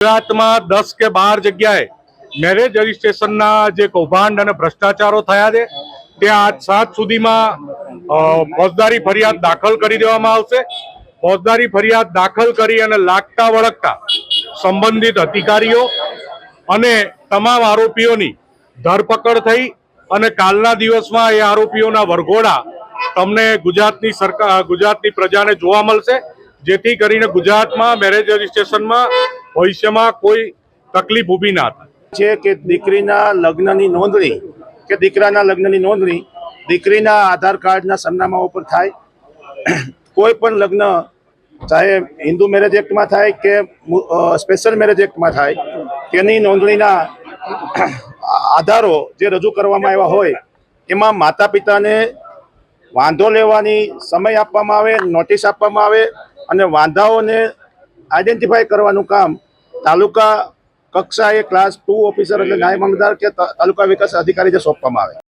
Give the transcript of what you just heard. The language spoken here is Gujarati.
ગુજરાતમાં 10 કે 12 જગ્યાએ મેરેજ રજીસ્ટ્રેશનના જે કૌભાંડ અને ભ્રષ્ટાચારો થયા છે ત્યાં આજ 7 સુધીમાં ફોજદારી ફરિયાદ દાખલ કરી દેવામાં આવશે। ફોજદારી ફરિયાદ દાખલ કરી અને લાગતા વળગતા સંબંધિત અધિકારીઓ અને તમામ આરોપીઓની ધરપકડ થઈ અને કાલના દિવસમાં એ આરોપીઓના વરઘોડા તમને ગુજરાતની પ્રજાને જોવા મળશે, જેથી કરીને ગુજરાતમાં મેરેજ રજીસ્ટ્રેશનમાં ભવિષ્યમાં કોઈ તકલીફ ઊભી ના થાય। કે દીકરીના લગ્નની નોંધણી કે દીકરાના લગ્નની નોંધણી દીકરીના આધાર કાર્ડના સરનામા ઉપર થાય। કોઈ પણ લગ્ન ચાહે હિન્દુ મેરેજ એક્ટમાં થાય કે સ્પેશિયલ મેરેજ એક્ટમાં થાય, તેની નોંધણીના આધારો જે રજૂ કરવામાં આવ્યા હોય એમાં માતા પિતાને વાંધો લેવાની સમય આપવામાં આવે, નોટિસ આપવામાં આવે અને વાંધાઓને આઈડેન્ટિફાઈ કરવાનું કામ તાલુકા કક્ષાએ ક્લાસ 2 ઓફિસર એટલે નાયબ મામલતદાર કે તાલુકા વિકાસ અધિકારીને સોંપવામાં આવે।